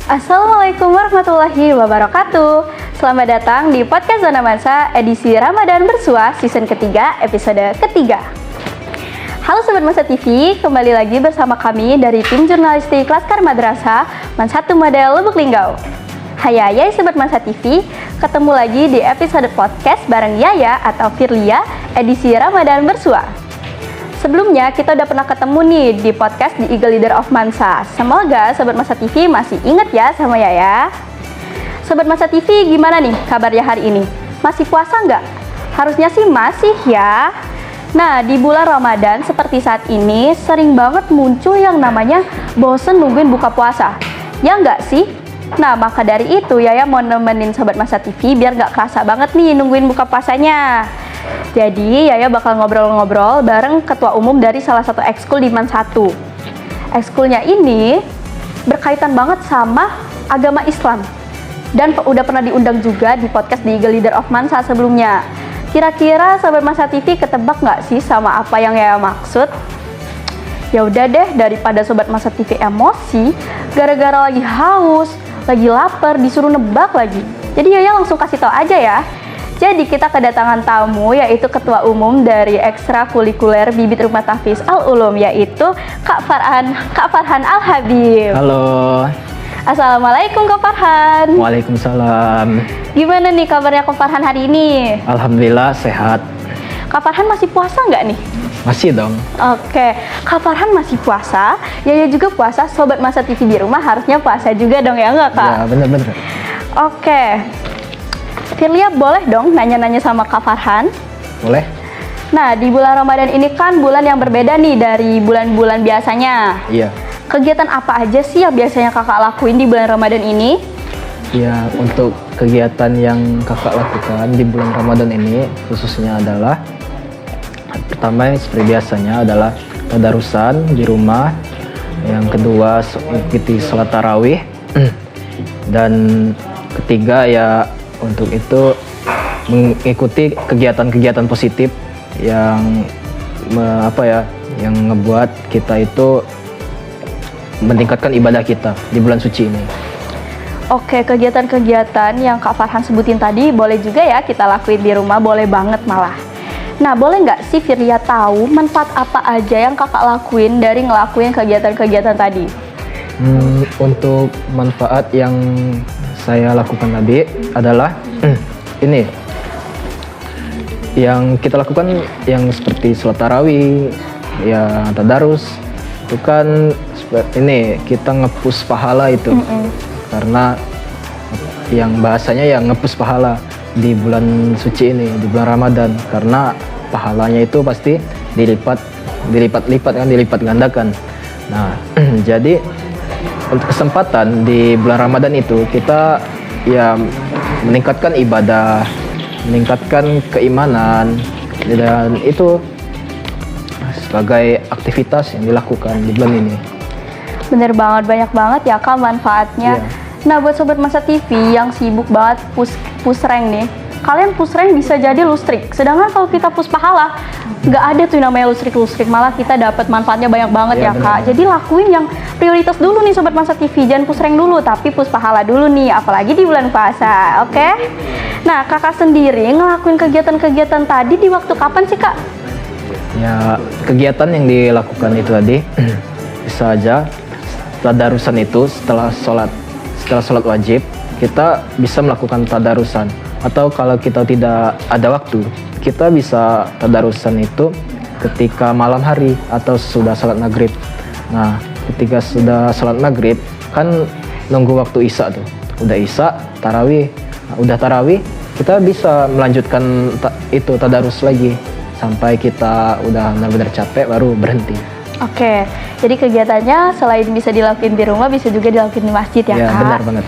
Assalamualaikum warahmatullahi wabarakatuh. Selamat datang di podcast Zona Mansa edisi Ramadan Bersua season ketiga episode ketiga. Halo Sobat Mansa TV, kembali lagi bersama kami dari tim jurnalistik Laskar Madrasah Mansatu Model Lubuk Linggau. Hai Sobat Mansa TV, ketemu lagi di episode podcast bareng Yaya atau Firlia edisi Ramadan Bersua. Sebelumnya kita udah pernah ketemu nih di podcast di Eagle Leader of Mansa. Semoga Sobat Mansa TV masih ingat ya sama Yaya. Sobat Mansa TV, gimana nih kabarnya hari ini? Masih puasa nggak? Harusnya sih masih ya. Nah, di bulan Ramadan seperti saat ini sering banget muncul yang namanya bosen nungguin buka puasa. Ya nggak sih? Nah, maka dari itu Yaya mau nemenin Sobat Mansa TV biar nggak kerasa banget nih nungguin buka puasanya. Jadi Yaya bakal ngobrol-ngobrol bareng ketua umum dari salah satu ekskul di Mansatu. Ekskulnya ini berkaitan banget sama agama Islam dan udah pernah diundang juga di podcast di Eagle Leader of Mansa sebelumnya. Kira-kira Sobat Mansa TV ketebak nggak sih sama apa yang Yaya maksud? Ya udah deh, daripada Sobat Mansa TV emosi gara-gara lagi haus, lagi lapar, disuruh nebak lagi. Jadi Yaya langsung kasih tahu aja ya. Jadi kita kedatangan tamu yaitu Ketua Umum dari Ekstrakurikuler Bibit Rumah Tahfiz Al-Ulum yaitu Kak Farhan Al-Habib. Halo. Assalamualaikum Kak Farhan. Waalaikumsalam. Gimana nih kabarnya Kak Farhan hari ini? Alhamdulillah sehat. Kak Farhan masih puasa nggak nih? Masih dong. Oke, Kak Farhan masih puasa, Yaya juga puasa, Sobat Mansa TV di rumah harusnya puasa juga dong ya nggak Kak? Ya bener-bener. Oke, Firlia boleh dong nanya-nanya sama Kak Farhan? Boleh? Nah, di bulan Ramadan ini kan bulan yang berbeda nih dari bulan-bulan biasanya. Iya. Kegiatan apa aja sih yang biasanya kakak lakuin di bulan Ramadan ini? Ya, untuk kegiatan yang kakak lakukan di bulan Ramadan ini khususnya adalah pertama seperti biasanya adalah tadarusan di rumah. Yang kedua mengikuti sholat tarawih. Dan ketiga ya untuk itu mengikuti kegiatan-kegiatan positif yang yang ngebuat kita itu meningkatkan ibadah kita di bulan suci ini. Oke, kegiatan-kegiatan yang Kak Farhan sebutin tadi boleh juga ya kita lakuin di rumah, boleh banget malah. Nah, boleh nggak sih Firlia tahu manfaat apa aja yang kakak lakuin dari ngelakuin kegiatan-kegiatan tadi? Untuk manfaat yang saya lakukan tadi adalah ini yang kita lakukan yang seperti sholat tarawih, ya tadarus itu kan ini kita ngepus pahala itu karena yang bahasanya yang ngepus pahala di bulan suci ini di bulan Ramadan karena pahalanya itu pasti dilipat gandakan. Nah jadi untuk kesempatan di bulan Ramadan itu kita ya meningkatkan ibadah, meningkatkan keimanan dan itu sebagai aktivitas yang dilakukan di bulan ini. Bener banget, banyak banget ya Kak manfaatnya. Iya. Nah, buat Sobat Mansa TV yang sibuk banget push rank nih, kalian push rank bisa jadi lustrik. Sedangkan kalau kita push pahala, nggak ada tuh namanya lustrik, malah kita dapat manfaatnya banyak banget ya Kak. Bener. Jadi lakuin yang prioritas dulu nih Sobat Mansa TV, jangan push rank dulu, tapi push pahala dulu nih, apalagi di bulan puasa, oke? Nah, kakak sendiri ngelakuin kegiatan-kegiatan tadi di waktu kapan sih Kak? Ya kegiatan yang dilakukan itu tadi bisa aja tadarusan itu setelah sholat wajib kita bisa melakukan tadarusan, atau kalau kita tidak ada waktu kita bisa tadarusan itu ketika malam hari atau sudah sholat maghrib. Nah ketika sudah sholat maghrib kan nunggu waktu isya tuh, udah isya tarawih. Nah, udah tarawih kita bisa melanjutkan itu tadarus lagi sampai kita udah benar-benar capek baru berhenti. Oke, jadi kegiatannya selain bisa dilakuin di rumah bisa juga dilakuin di masjid ya Kak? Ya benar banget.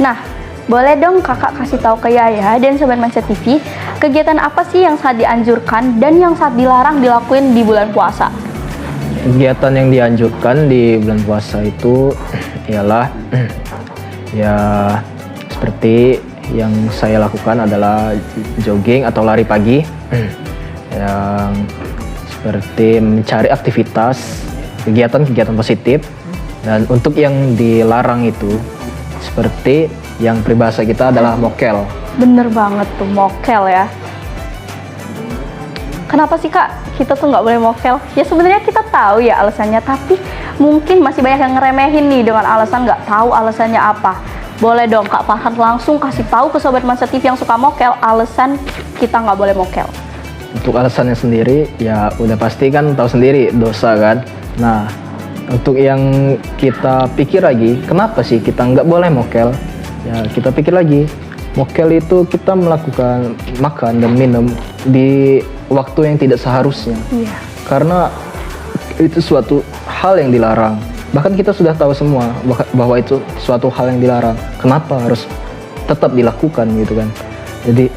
Nah, boleh dong kakak kasih tahu ke Yaya dan Sobat Mansa TV, kegiatan apa sih yang sangat dianjurkan dan yang sangat dilarang dilakuin di bulan puasa? Kegiatan yang dianjurkan di bulan puasa itu ialah ya seperti yang saya lakukan adalah jogging atau lari pagi, yang seperti mencari aktivitas, kegiatan-kegiatan positif Dan untuk yang dilarang itu seperti yang peribahasa kita adalah mokel. Bener banget tuh, mokel ya. Kenapa sih Kak kita tuh nggak boleh mokel? Ya sebenarnya kita tahu ya alasannya, tapi mungkin masih banyak yang ngeremehin nih dengan alasan nggak tahu alasannya apa. Boleh dong Kak Farhan langsung kasih tahu ke Sobat Mansa TV yang suka mokel alasan kita nggak boleh mokel. Untuk alasannya sendiri ya udah pasti kan tahu sendiri, dosa kan. Nah, untuk yang kita pikir lagi, kenapa sih kita nggak boleh mokel? Ya kita pikir lagi, mokel itu kita melakukan makan dan minum di waktu yang tidak seharusnya. Iya. Karena itu suatu hal yang dilarang. Bahkan kita sudah tahu semua bahwa itu suatu hal yang dilarang. Kenapa harus tetap dilakukan gitu kan? Jadi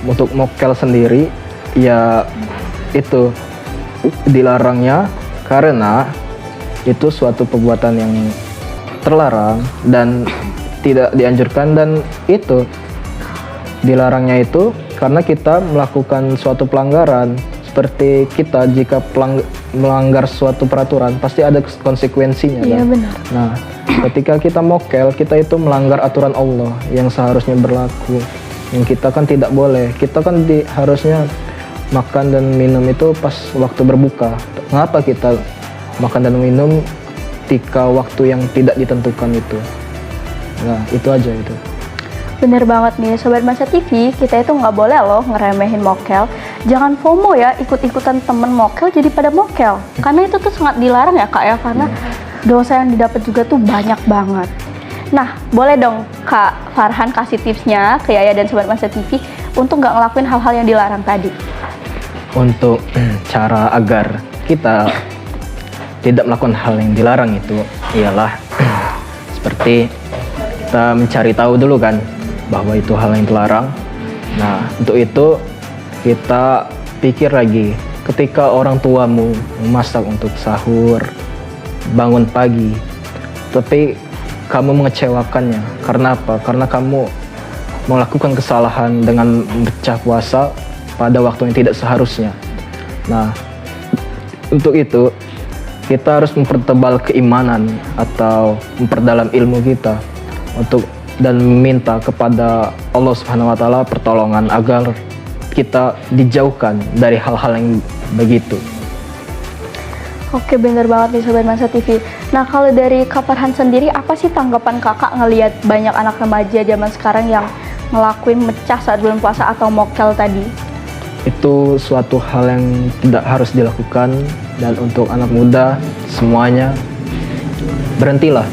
untuk mokel sendiri ya itu dilarangnya karena itu suatu perbuatan yang terlarang dan tidak dianjurkan, dan itu dilarangnya itu karena kita melakukan suatu pelanggaran. Seperti kita jika melanggar suatu peraturan pasti ada konsekuensinya Iya, kan? benar. Nah, ketika kita mokel, kita itu melanggar aturan Allah yang seharusnya berlaku, yang kita kan tidak boleh. Kita kan harusnya makan dan minum itu pas waktu berbuka. Mengapa kita makan dan minum ketika waktu yang tidak ditentukan itu? Nah, itu aja itu. Bener banget nih Sobat Mansa TV, kita itu nggak boleh loh ngeremehin mokel. Jangan FOMO ya, ikut-ikutan temen mokel jadi pada mokel. Karena itu tuh sangat dilarang ya Kak ya, karena dosa yang didapat juga tuh banyak banget. Nah, boleh dong Kak Farhan kasih tipsnya ke Yaya dan Sobat Mansa TV untuk nggak ngelakuin hal-hal yang dilarang tadi. Untuk cara agar kita tidak melakukan hal yang dilarang itu ialah seperti kita mencari tahu dulu kan bahwa itu hal yang terlarang. Nah, untuk itu kita pikir lagi, ketika orang tuamu memasak untuk sahur, bangun pagi, tapi kamu mengecewakannya. Karena apa? Karena kamu melakukan kesalahan dengan pecah puasa pada waktu yang tidak seharusnya. Nah, untuk itu kita harus mempertebal keimanan atau memperdalam ilmu kita untuk dan meminta kepada Allah Subhanahu wa taala pertolongan agar kita dijauhkan dari hal-hal yang begitu. Oke, bener banget nih Sobat Mansa TV. Nah, kalau dari Kak Farhan sendiri, apa sih tanggapan kakak ngelihat banyak anak remaja zaman sekarang yang ngelakuin mecah saat bulan puasa atau mokel tadi? Itu suatu hal yang tidak harus dilakukan, dan untuk anak muda semuanya berhentilah.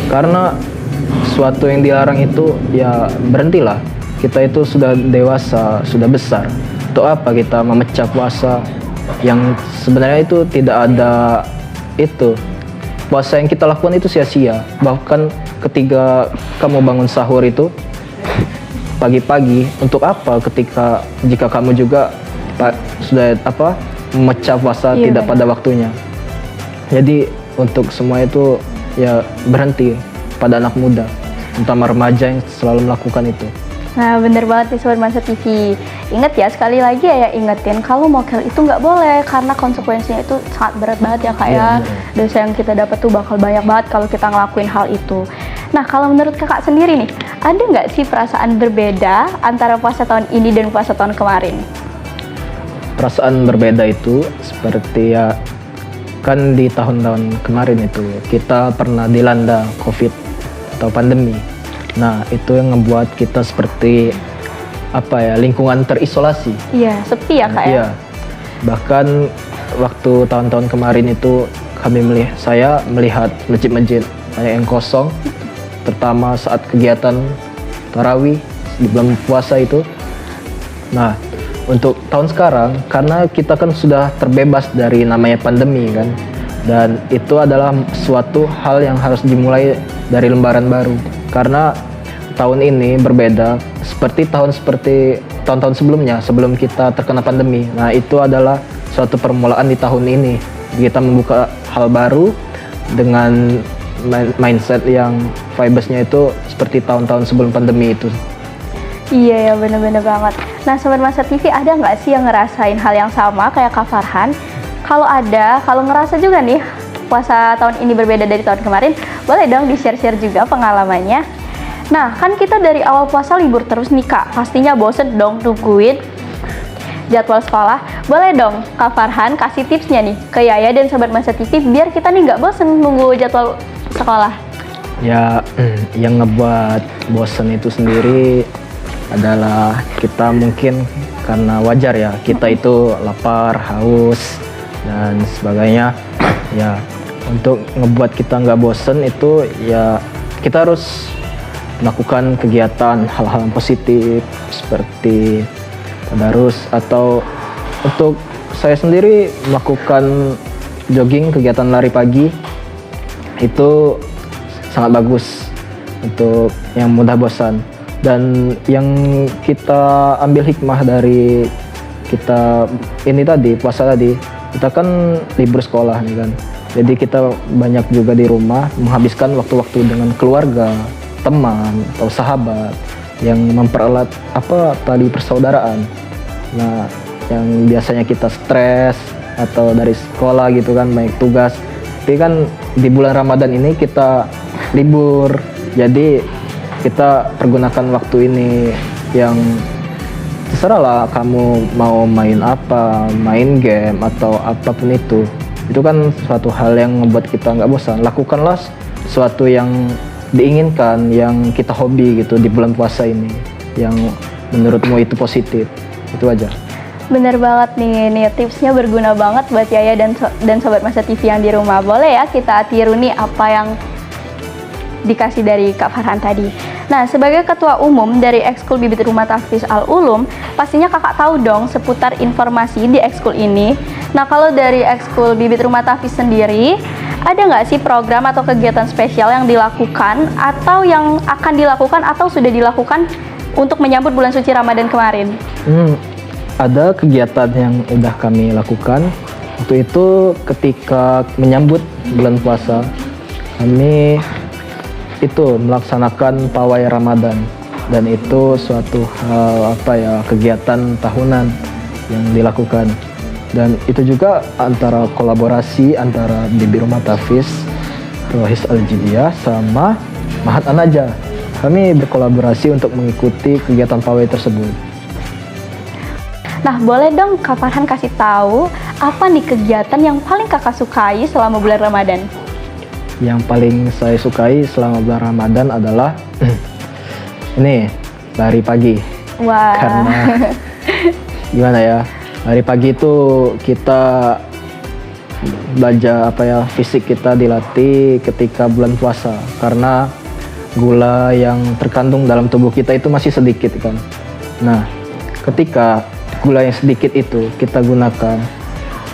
Karena suatu yang dilarang itu ya berhentilah. Kita itu sudah dewasa, sudah besar. Untuk apa kita memecah puasa yang sebenarnya itu tidak ada itu. Puasa yang kita lakukan itu sia-sia. Bahkan ketika kamu bangun sahur itu pagi-pagi, untuk apa ketika jika kamu juga sudah memecah puasa tidak pada waktunya. Jadi untuk semua itu ya berhenti pada anak muda, terutama remaja yang selalu melakukan itu. Nah, bener banget nih Sobat Mansa TV. Ingat ya, sekali lagi ya ingetin, kalau mokel itu nggak boleh karena konsekuensinya itu sangat berat banget ya Kak ya. Dosa yang kita dapat tuh bakal banyak banget kalau kita ngelakuin hal itu. Nah, kalau menurut kakak sendiri nih, ada nggak sih perasaan berbeda antara puasa tahun ini dan puasa tahun kemarin? Perasaan berbeda itu seperti ya, kan di tahun-tahun kemarin itu kita pernah dilanda COVID atau pandemi. Nah, itu yang membuat kita seperti lingkungan terisolasi. Iya, sepi ya Kak ya? Iya. Bahkan waktu tahun-tahun kemarin itu saya melihat masjid-masjid banyak yang kosong, terutama saat kegiatan tarawih di bulan puasa itu. Nah, untuk tahun sekarang, karena kita kan sudah terbebas dari namanya pandemi kan, dan itu adalah suatu hal yang harus dimulai dari lembaran baru. Karena tahun ini berbeda seperti tahun-tahun sebelumnya, sebelum kita terkena pandemi. Nah, itu adalah suatu permulaan di tahun ini. Kita membuka hal baru dengan mindset yang vibes-nya itu seperti tahun-tahun sebelum pandemi itu. Iya ya, bener-bener banget. Nah, Sobat Mansa TV, ada nggak sih yang ngerasain hal yang sama kayak Kak Farhan? Kalau ada, kalau ngerasa juga nih puasa tahun ini berbeda dari tahun kemarin, boleh dong di-share-share juga pengalamannya. Nah, kan kita dari awal puasa libur terus nih Kak, pastinya bosen dong nungguin jadwal sekolah. Boleh dong Kak Farhan kasih tipsnya nih ke Yaya dan Sobat Masa TV biar kita nih nggak bosen nunggu jadwal sekolah. Ya, yang ngebuat bosen itu sendiri adalah kita mungkin karena wajar ya, kita itu lapar, haus, dan sebagainya. Ya, untuk ngebuat kita nggak bosen itu ya kita harus melakukan kegiatan hal-hal yang positif seperti tadarus, atau untuk saya sendiri melakukan jogging, kegiatan lari pagi itu sangat bagus untuk yang mudah bosan. Dan yang kita ambil hikmah dari kita ini tadi, puasa tadi, kita kan libur sekolah nih kan, jadi kita banyak juga di rumah menghabiskan waktu-waktu dengan keluarga, teman atau sahabat yang mempererat persaudaraan. Nah, yang biasanya kita stres atau dari sekolah gitu kan, banyak tugas, tapi kan di bulan Ramadan ini kita libur, jadi kita pergunakan waktu ini yang terserah lah kamu mau main apa, main game atau apapun itu kan suatu hal yang membuat kita nggak bosan. Lakukanlah sesuatu yang diinginkan, yang kita hobi gitu di bulan puasa ini, yang menurutmu itu positif. Itu aja. Bener banget nih tipsnya berguna banget buat Yaya dan Sobat Masa TV yang di rumah. Boleh ya kita tiru nih apa yang dikasih dari Kak Farhan tadi. Nah, sebagai ketua umum dari Ekskul Bibit Rumah Tahfiz Al-Ulum, pastinya kakak tahu dong seputar informasi di ekskul ini. Nah, kalau dari Ekskul Bibit Rumah Tahfiz sendiri, ada nggak sih program atau kegiatan spesial yang dilakukan atau yang akan dilakukan atau sudah dilakukan untuk menyambut bulan suci Ramadan kemarin? Ada kegiatan yang udah kami lakukan. Waktu itu ketika menyambut bulan puasa, kami itu melaksanakan pawai Ramadan, dan itu suatu hal kegiatan tahunan yang dilakukan. Dan itu juga antara kolaborasi antara Bibit Rumah Tahfiz Rohis Al-Jidiyah sama Mahat An-Najah. Kami berkolaborasi untuk mengikuti kegiatan pawai tersebut. Nah, boleh dong Kak Farhan kasih tahu apa nih kegiatan yang paling kakak sukai selama bulan Ramadan? Yang paling saya sukai selama bulan Ramadan adalah ini, lari pagi. Wah. Karena gimana ya, lari pagi itu kita belajar fisik kita dilatih ketika bulan puasa, karena gula yang terkandung dalam tubuh kita itu masih sedikit kan. Nah, ketika gula yang sedikit itu kita gunakan,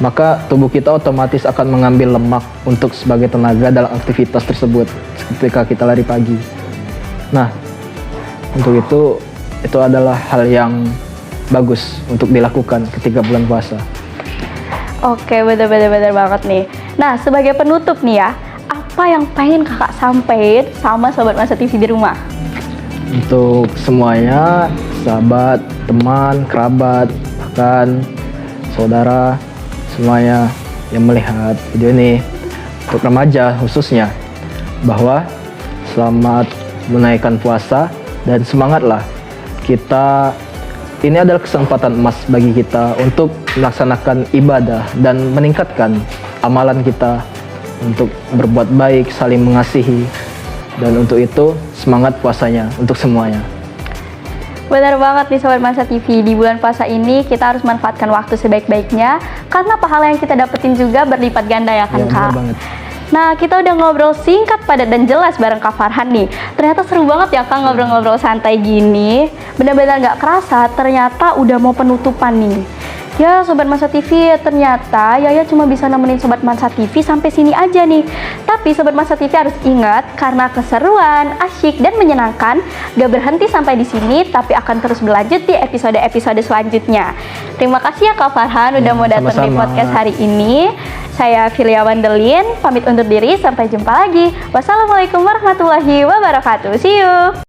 maka tubuh kita otomatis akan mengambil lemak untuk sebagai tenaga dalam aktivitas tersebut ketika kita lari pagi. Nah, untuk itu adalah hal yang bagus untuk dilakukan ketika bulan puasa. Oke, bener banget nih. Nah, sebagai penutup nih ya, apa yang pengen kakak sampaikan sama Sobat Masa TV di rumah? Untuk semuanya, sahabat, teman, kerabat, bahkan saudara, semuanya yang melihat video ini, untuk remaja khususnya, bahwa selamat menaikkan puasa dan semangatlah. Ini adalah kesempatan emas bagi kita untuk melaksanakan ibadah dan meningkatkan amalan kita untuk berbuat baik, saling mengasihi, dan untuk itu semangat puasanya untuk semuanya. Benar banget nih Sobat Masa TV, di bulan puasa ini kita harus manfaatkan waktu sebaik-baiknya karena pahala yang kita dapetin juga berlipat ganda ya kan, Kak? Benar banget. Nah, kita udah ngobrol singkat, padat, dan jelas bareng Kak Farhan nih. Ternyata seru banget ya Kak ngobrol-ngobrol santai gini. Benar-benar gak kerasa ternyata udah mau penutupan nih. Ya Sobat Masa TV, ternyata Yaya cuma bisa nemenin Sobat Masa TV sampai sini aja nih. Tapi Sobat Masa TV harus ingat, karena keseruan, asyik, dan menyenangkan gak berhenti sampai di sini, tapi akan terus berlanjut di episode-episode selanjutnya. Terima kasih ya Kak Farhan udah mau datang di podcast hari ini. Saya Filia Wandelin, pamit undur diri, sampai jumpa lagi. Wassalamualaikum warahmatullahi wabarakatuh. See you!